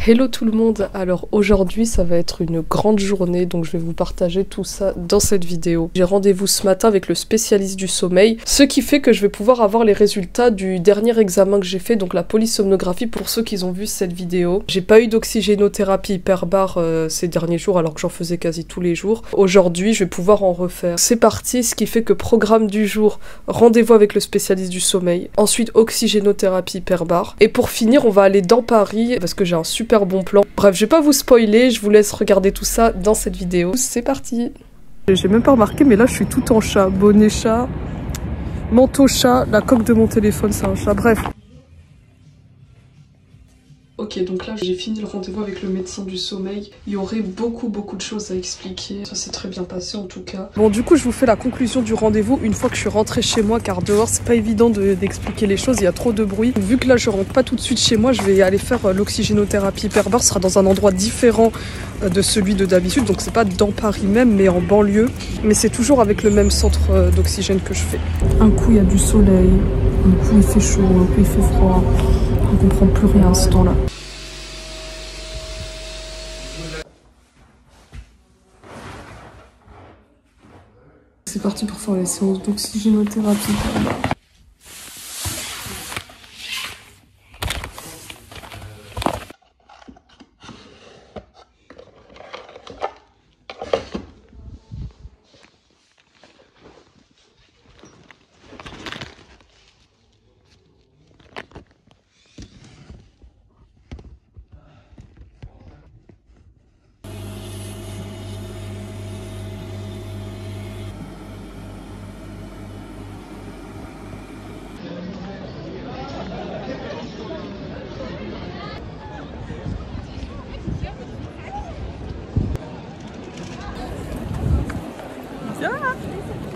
Hello tout le monde, alors aujourd'hui ça va être une grande journée donc je vais vous partager tout ça dans cette vidéo. J'ai rendez-vous ce matin avec le spécialiste du sommeil, ce qui fait que je vais pouvoir avoir les résultats du dernier examen que j'ai fait, donc la polysomnographie pour ceux qui ont vu cette vidéo. J'ai pas eu d'oxygénothérapie hyperbare ces derniers jours alors que j'en faisais quasi tous les jours. Aujourd'hui je vais pouvoir en refaire. C'est parti, ce qui fait que programme du jour, rendez-vous avec le spécialiste du sommeil, ensuite oxygénothérapie hyperbare et pour finir on va aller dans Paris parce que j'ai un super bon plan. Bref, je vais pas vous spoiler, je vous laisse regarder tout ça dans cette vidéo. C'est parti. J'ai même pas remarqué, mais là je suis tout en chat. Bonnet chat, manteau chat, la coque de mon téléphone c'est un chat, bref. Ok, donc là j'ai fini le rendez-vous avec le médecin du sommeil. Il y aurait beaucoup de choses à expliquer. Ça s'est très bien passé en tout cas. Bon, du coup je vous fais la conclusion du rendez-vous une fois que je suis rentrée chez moi, car dehors c'est pas évident d'expliquer les choses, il y a trop de bruit. Vu que là je rentre pas tout de suite chez moi, je vais aller faire l'oxygénothérapie hyperbare. Ce sera dans un endroit différent de celui de d'habitude, donc c'est pas dans Paris même mais en banlieue. Mais c'est toujours avec le même centre d'oxygène que je fais. Un coup il y a du soleil, un coup il fait chaud, un coup il fait froid. On comprend plus rien à ce temps-là. C'est parti pour faire les séances d'oxygénothérapie.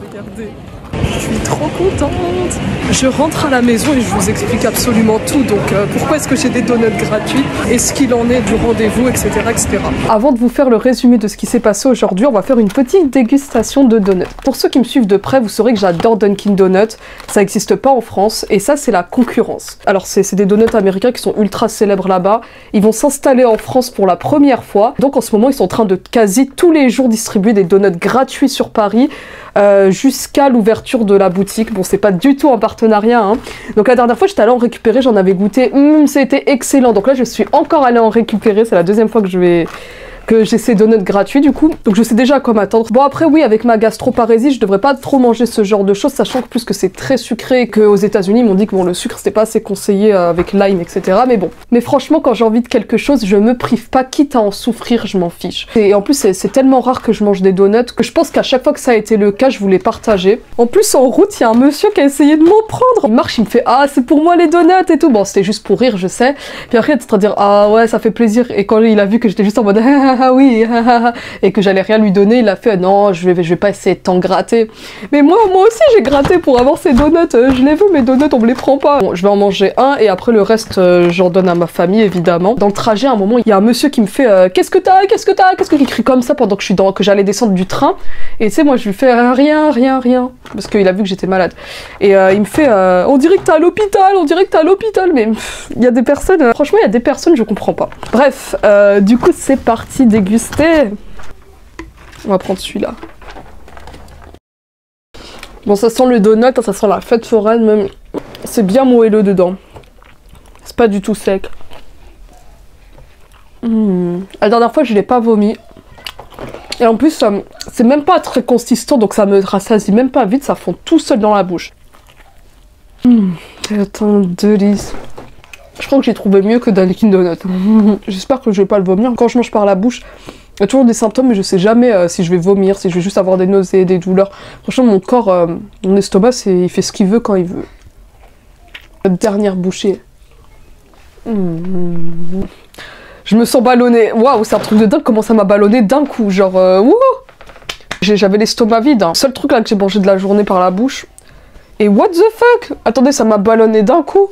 Regardez, je suis trop contente. Je rentre à la maison et je vous explique absolument tout. Donc pourquoi est-ce que j'ai des donuts gratuits et ce qu'il en est du rendez-vous, etc., etc. Avant de vous faire le résumé de ce qui s'est passé aujourd'hui, on va faire une petite dégustation de donuts. Pour ceux qui me suivent de près, vous saurez que j'adore Dunkin' Donuts. Ça n'existe pas en France et ça c'est la concurrence. Alors c'est des donuts américains qui sont ultra célèbres là-bas. Ils vont s'installer en France pour la première fois. Donc en ce moment ils sont en train de quasi tous les jours distribuer des donuts gratuits sur Paris. Jusqu'à l'ouverture de la boutique. Bon, c'est pas du tout en partenariat, hein. Donc la dernière fois, j'étais allée en récupérer, j'en avais goûté. C'était excellent. Donc là, je suis encore allée en récupérer. C'est la deuxième fois que j'ai ces donuts gratuits du coup, donc je sais déjà à quoi m'attendre. Bon après oui, avec ma gastroparésie, je devrais pas trop manger ce genre de choses, sachant que plus que c'est très sucré et qu'aux États-Unis ils m'ont dit que bon, le sucre c'était pas assez conseillé avec lime, etc. Mais bon, mais franchement quand j'ai envie de quelque chose, je me prive pas, quitte à en souffrir, je m'en fiche. Et en plus c'est tellement rare que je mange des donuts que je pense qu'à chaque fois que ça a été le cas, je voulais partager. En plus en route, il y a un monsieur qui a essayé de m'en prendre. Il marche, il me fait ah c'est pour moi les donuts et tout. Bon c'était juste pour rire, je sais. Puis après il était en train de dire ah ouais ça fait plaisir. Et quand il a vu que j'étais juste en mode ah oui et que j'allais rien lui donner, il a fait non je vais pas essayer de t'en gratter. Mais moi aussi j'ai gratté pour avoir ces donuts, je les veux mes donuts, on me les prend pas. Bon je vais en manger un et après le reste j'en donne à ma famille évidemment. Dans le trajet à un moment il y a un monsieur qui me fait qu'est-ce que t'as, qu'il crie comme ça pendant que que j'allais descendre du train et tu sais moi je lui fais rien parce qu'il a vu que j'étais malade et il me fait on dirait que t'es à l'hôpital, mais il y a des personnes franchement il y a des personnes je comprends pas. Bref du coup c'est parti déguster. On va prendre celui-là. Bon, ça sent le donut, ça sent la fête foraine même. C'est bien moelleux dedans. C'est pas du tout sec. La dernière fois, je l'ai pas vomi. Et en plus, c'est même pas très consistant, donc ça me rassasie même pas vite, ça fond tout seul dans la bouche. C'est un délice. Je crois que j'ai trouvé mieux que Dunkin' Donuts. J'espère que je vais pas le vomir. Quand je mange par la bouche, il y a toujours des symptômes, mais je sais jamais si je vais vomir, si je vais juste avoir des nausées, des douleurs. Franchement, mon corps, mon estomac, il fait ce qu'il veut quand il veut. Dernière bouchée. Je me sens ballonnée. Waouh, c'est un truc de dingue, comment ça m'a ballonné d'un coup. Genre, wouh. J'avais l'estomac vide. Hein. Seul truc là que j'ai mangé de la journée par la bouche. Et what the fuck? Attendez, ça m'a ballonné d'un coup.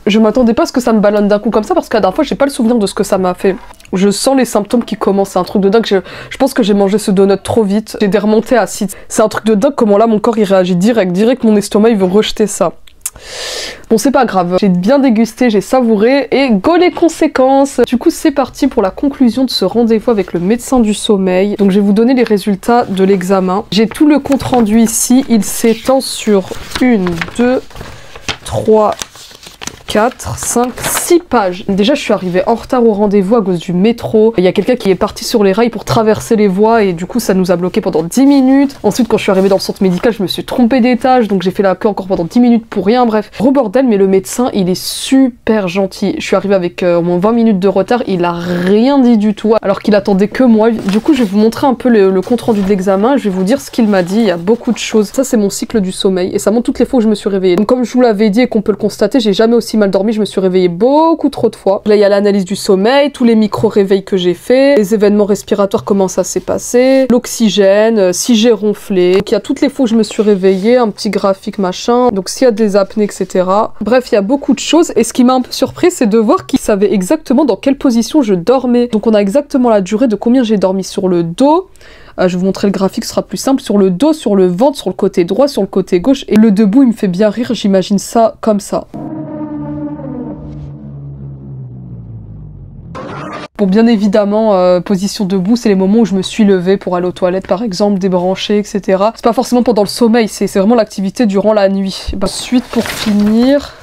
Je m'attendais pas à ce que ça me ballonne d'un coup comme ça parce que la dernière fois j'ai pas le souvenir de ce que ça m'a fait. Je sens les symptômes qui commencent, c'est un truc de dingue. Je pense que j'ai mangé ce donut trop vite. J'ai des remontées acides. C'est un truc de dingue comment là mon corps il réagit direct mon estomac il veut rejeter ça. Bon, c'est pas grave, j'ai bien dégusté, j'ai savouré et go les conséquences. Du coup, c'est parti pour la conclusion de ce rendez-vous avec le médecin du sommeil. Donc, je vais vous donner les résultats de l'examen. J'ai tout le compte rendu ici, il s'étend sur 1, 2, 3, 4, 5, 6 pages. Déjà, je suis arrivée en retard au rendez-vous à cause du métro. Il y a quelqu'un qui est parti sur les rails pour traverser les voies et du coup, ça nous a bloqué pendant 10 minutes. Ensuite, quand je suis arrivée dans le centre médical, je me suis trompée d'étage, donc j'ai fait la queue encore pendant 10 minutes pour rien. Bref, gros bordel, mais le médecin, il est super gentil. Je suis arrivée avec au moins 20 minutes de retard, il a rien dit du tout, alors qu'il attendait que moi. Du coup, je vais vous montrer un peu le compte-rendu de l'examen, je vais vous dire ce qu'il m'a dit. Il y a beaucoup de choses. Ça, c'est mon cycle du sommeil et ça montre toutes les fois où je me suis réveillée. Donc, comme je vous l'avais dit et qu'on peut le constater, j'ai jamais aussi mal dormi, je me suis réveillée beaucoup trop de fois. Là, il y a l'analyse du sommeil, tous les micro-réveils que j'ai fait, les événements respiratoires, comment ça s'est passé, l'oxygène, si j'ai ronflé. Donc, il y a toutes les fois où je me suis réveillée, un petit graphique machin, donc s'il y a des apnées, etc. Bref, il y a beaucoup de choses et ce qui m'a un peu surpris, c'est de voir qu'il savait exactement dans quelle position je dormais. Donc on a exactement la durée de combien j'ai dormi sur le dos. Je vais vous montrer le graphique, ce sera plus simple. Sur le dos, sur le ventre, sur le côté droit, sur le côté gauche. Et le debout, il me fait bien rire, j'imagine ça comme ça. Bon, bien évidemment, position debout, c'est les moments où je me suis levée pour aller aux toilettes, par exemple, débrancher, etc. C'est pas forcément pendant le sommeil, c'est vraiment l'activité durant la nuit. Ensuite, pour finir,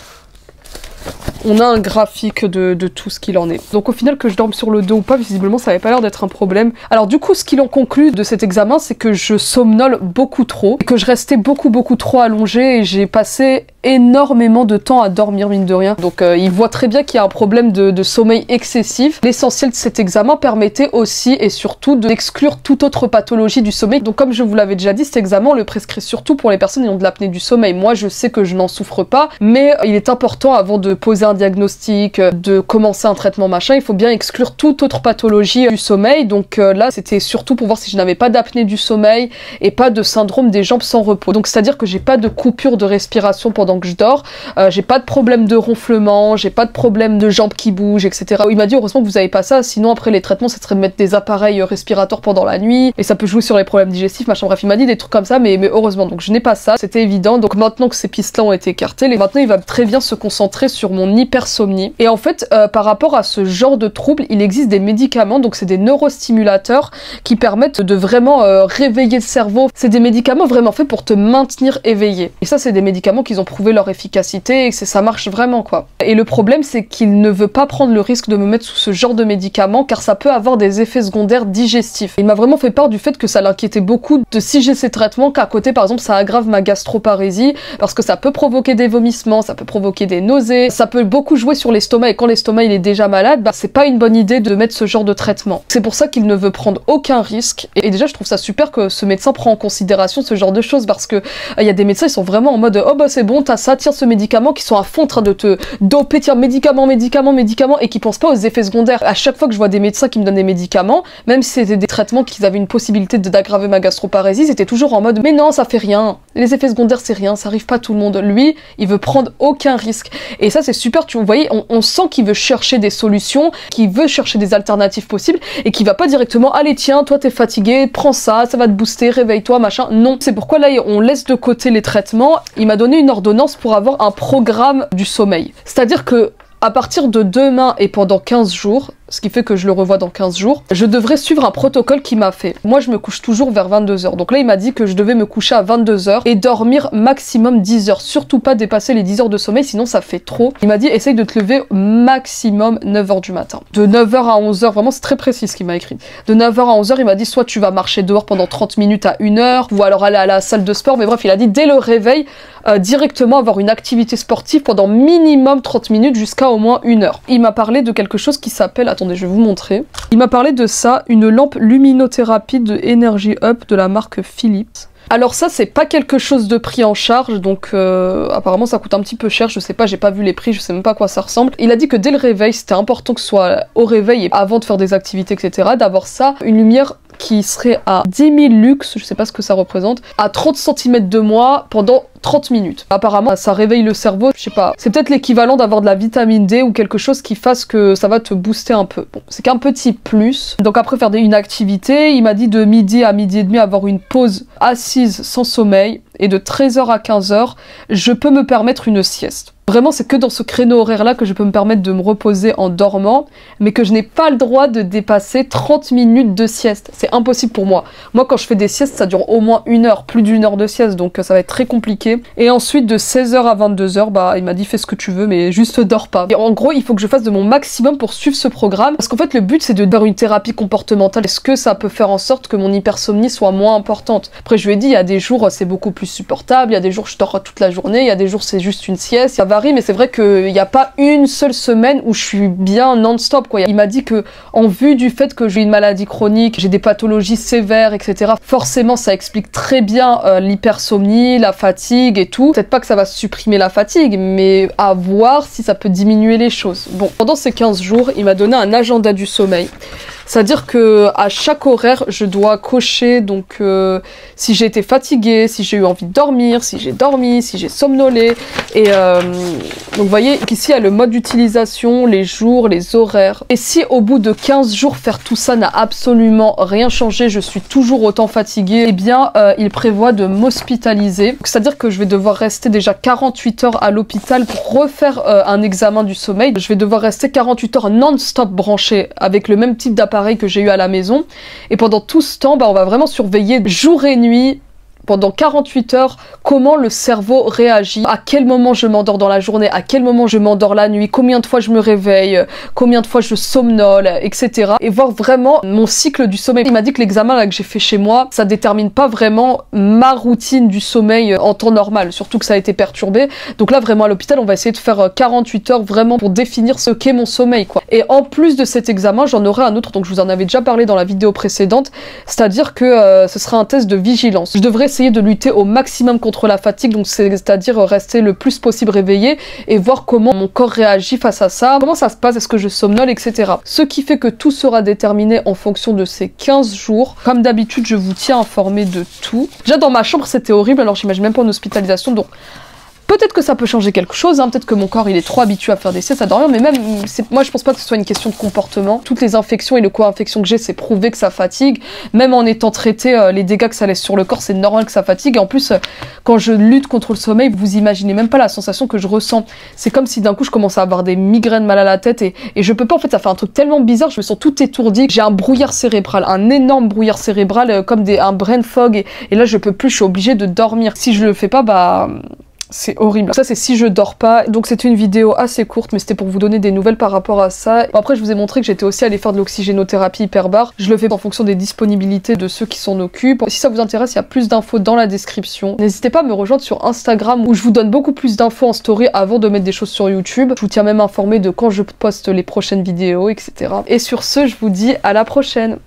on a un graphique de tout ce qu'il en est. Donc au final, que je dorme sur le dos ou pas, visiblement ça avait pas l'air d'être un problème. Alors du coup, ce qu'il en conclut de cet examen, c'est que je somnole beaucoup trop, et que je restais beaucoup trop allongée, et j'ai passé énormément de temps à dormir, mine de rien. Donc il voit très bien qu'il y a un problème de sommeil excessif. L'essentiel de cet examen permettait aussi et surtout d'exclure toute autre pathologie du sommeil. Donc comme je vous l'avais déjà dit, cet examen on le prescrit surtout pour les personnes ayant de l'apnée du sommeil. Moi je sais que je n'en souffre pas, mais il est important avant de poser un diagnostic, de commencer un traitement machin, il faut bien exclure toute autre pathologie du sommeil. Donc là c'était surtout pour voir si je n'avais pas d'apnée du sommeil et pas de syndrome des jambes sans repos. Donc c'est à dire que j'ai pas de coupure de respiration pendant que je dors, j'ai pas de problème de ronflement, j'ai pas de problème de jambes qui bougent, etc. Il m'a dit heureusement que vous avez pas ça, sinon après les traitements ça serait de mettre des appareils respirateurs pendant la nuit et ça peut jouer sur les problèmes digestifs, machin. Bref, il m'a dit des trucs comme ça, mais heureusement, donc je n'ai pas ça, c'était évident. Donc maintenant que ces pistes-là ont été écartées, maintenant il va très bien se concentrer sur mon hypersomnie. Et en fait, par rapport à ce genre de trouble, il existe des médicaments, donc c'est des neurostimulateurs qui permettent de vraiment réveiller le cerveau. C'est des médicaments vraiment faits pour te maintenir éveillé. Et ça, c'est des médicaments qui ont prouvé leur efficacité et que ça marche vraiment, quoi. Et le problème, c'est qu'il ne veut pas prendre le risque de me mettre sous ce genre de médicaments car ça peut avoir des effets secondaires digestifs. Il m'a vraiment fait part du fait que ça l'inquiétait beaucoup de si j'ai ces traitements qu'à côté, par exemple, ça aggrave ma gastroparésie parce que ça peut provoquer des vomissements, ça peut provoquer des nausées, ça peut beaucoup jouer sur l'estomac et quand l'estomac il est déjà malade, c'est pas une bonne idée de mettre ce genre de traitement. C'est pour ça qu'il ne veut prendre aucun risque et déjà je trouve ça super que ce médecin prend en considération ce genre de choses parce que il y a des médecins, ils sont vraiment en mode oh bah c'est bon, t'as ça, tiens ce médicament, qui sont à fond en train de te doper, tiens médicament et qui pensent pas aux effets secondaires. À chaque fois que je vois des médecins qui me donnent des médicaments, même si c'était des traitements qui avaient une possibilité d'aggraver ma gastroparésie, c'était toujours en mode mais non ça fait rien, les effets secondaires c'est rien, ça arrive pas à tout le monde. Lui il veut prendre aucun risque et ça c'est super, tu voyez, on sent qu'il veut chercher des solutions, qu'il veut chercher des alternatives possibles et qu'il va pas directement allez tiens toi t'es fatigué, prends ça, ça va te booster, réveille-toi machin. Non, c'est pourquoi là on laisse de côté les traitements. Il m'a donné une ordonnance pour avoir un programme du sommeil, c'est-à-dire que à partir de demain et pendant 15 jours, ce qui fait que je le revois dans 15 jours, je devrais suivre un protocole qu'il m'a fait. Moi, je me couche toujours vers 22h. Donc là, il m'a dit que je devais me coucher à 22h et dormir maximum 10 heures. Surtout pas dépasser les 10 heures de sommeil, sinon ça fait trop. Il m'a dit, essaye de te lever maximum 9h du matin. De 9h à 11h, vraiment, c'est très précis ce qu'il m'a écrit. De 9h à 11h, il m'a dit, soit tu vas marcher dehors pendant 30 minutes à 1h, ou alors aller à la salle de sport. Mais bref, il a dit, dès le réveil, directement avoir une activité sportive pendant minimum 30 minutes jusqu'à au moins 1h. Il m'a parlé de quelque chose qui s'appelle... Attendez, je vais vous montrer. Il m'a parlé de ça, une lampe luminothérapie de Energy Up de la marque Philips. Alors ça, c'est pas quelque chose de pris en charge, donc apparemment ça coûte un petit peu cher, je sais pas, j'ai pas vu les prix, je sais même pas à quoi ça ressemble. Il a dit que dès le réveil, c'était important que ce soit au réveil et avant de faire des activités, etc., d'avoir ça, une lumière qui serait à 10 000 lux, je sais pas ce que ça représente, à 30 cm de moi pendant 30 minutes. Apparemment, ça réveille le cerveau, je sais pas. C'est peut-être l'équivalent d'avoir de la vitamine D ou quelque chose qui fasse que ça va te booster un peu. Bon, c'est qu'un petit plus. Donc après faire une activité, il m'a dit de midi à midi et demi avoir une pause assise sans sommeil et de 13h à 15h, je peux me permettre une sieste. Vraiment, c'est que dans ce créneau horaire-là que je peux me permettre de me reposer en dormant, mais que je n'ai pas le droit de dépasser 30 minutes de sieste. C'est impossible pour moi. Moi, quand je fais des siestes, ça dure au moins 1 heure, plus d'1 heure de sieste, donc ça va être très compliqué. Et ensuite, de 16h à 22h, bah, il m'a dit fais ce que tu veux, mais juste dors pas. Et en gros, il faut que je fasse de mon maximum pour suivre ce programme, parce qu'en fait, le but, c'est de faire une thérapie comportementale. Est-ce que ça peut faire en sorte que mon hypersomnie soit moins importante? Après, je lui ai dit, il y a des jours, c'est beaucoup plus supportable, il y a des jours, je dors toute la journée, il y a des jours, c'est juste une sieste, ça varie, mais c'est vrai qu'il n'y a pas une seule semaine où je suis bien non-stop, quoi. Il m'a dit que, en vue du fait que j'ai une maladie chronique, j'ai des pathologies sévères, etc., forcément, ça explique très bien l'hypersomnie, la fatigue et tout. Peut-être pas que ça va supprimer la fatigue, mais à voir si ça peut diminuer les choses. Bon, pendant ces 15 jours, il m'a donné un agenda du sommeil. C'est-à-dire que à chaque horaire, je dois cocher donc si j'ai été fatiguée, si j'ai eu envie de dormir, si j'ai dormi, si j'ai somnolé. Et donc vous voyez qu'ici il y a le mode d'utilisation, les jours, les horaires. Et si au bout de 15 jours faire tout ça n'a absolument rien changé, je suis toujours autant fatiguée, eh bien il prévoit de m'hospitaliser. C'est-à-dire que je vais devoir rester déjà 48 heures à l'hôpital pour refaire un examen du sommeil. Je vais devoir rester 48 heures non-stop branchée avec le même type d'appareil que j'ai eu à la maison, et pendant tout ce temps, bah, on va vraiment surveiller jour et nuit pendant 48 heures comment le cerveau réagit, à quel moment je m'endors dans la journée, à quel moment je m'endors la nuit, combien de fois je me réveille, combien de fois je somnole, etc. Et voir vraiment mon cycle du sommeil. Il m'a dit que l'examen là que j'ai fait chez moi, ça détermine pas vraiment ma routine du sommeil en temps normal, surtout que ça a été perturbé. Donc là vraiment à l'hôpital, on va essayer de faire 48 heures vraiment pour définir ce qu'est mon sommeil, quoi. Et en plus de cet examen, j'en aurai un autre, donc je vous en avais déjà parlé dans la vidéo précédente, c'est-à-dire que ce sera un test de vigilance. Je devrais essayer de lutter au maximum contre la fatigue, donc c'est-à-dire rester le plus possible réveillé et voir comment mon corps réagit face à ça, comment ça se passe, est-ce que je somnole, etc. Ce qui fait que tout sera déterminé en fonction de ces 15 jours. Comme d'habitude, je vous tiens informé de tout. Déjà dans ma chambre, c'était horrible, alors j'imagine même pas en hospitalisation, donc peut-être que ça peut changer quelque chose, hein. Peut-être que mon corps il est trop habitué à faire des siestes, à dormir, mais même, moi je pense pas que ce soit une question de comportement. Toutes les infections et le co-infection que j'ai, c'est prouvé que ça fatigue. Même en étant traité, les dégâts que ça laisse sur le corps, c'est normal que ça fatigue. Et en plus, quand je lutte contre le sommeil, vous imaginez même pas la sensation que je ressens. C'est comme si d'un coup je commence à avoir des migraines, mal à la tête, et je peux pas, en fait, ça fait un truc tellement bizarre, je me sens tout étourdi. J'ai un brouillard cérébral, un énorme brouillard cérébral, comme un brain fog, et là je peux plus, je suis obligée de dormir. Si je le fais pas, bah... c'est horrible. Ça, c'est si je dors pas. Donc, c'était une vidéo assez courte, mais c'était pour vous donner des nouvelles par rapport à ça. Bon, après, je vous ai montré que j'étais aussi allée faire de l'oxygénothérapie hyperbare. Je le fais en fonction des disponibilités de ceux qui s'en occupent. Si ça vous intéresse, il y a plus d'infos dans la description. N'hésitez pas à me rejoindre sur Instagram où je vous donne beaucoup plus d'infos en story avant de mettre des choses sur YouTube. Je vous tiens même informé de quand je poste les prochaines vidéos, etc. Et sur ce, je vous dis à la prochaine.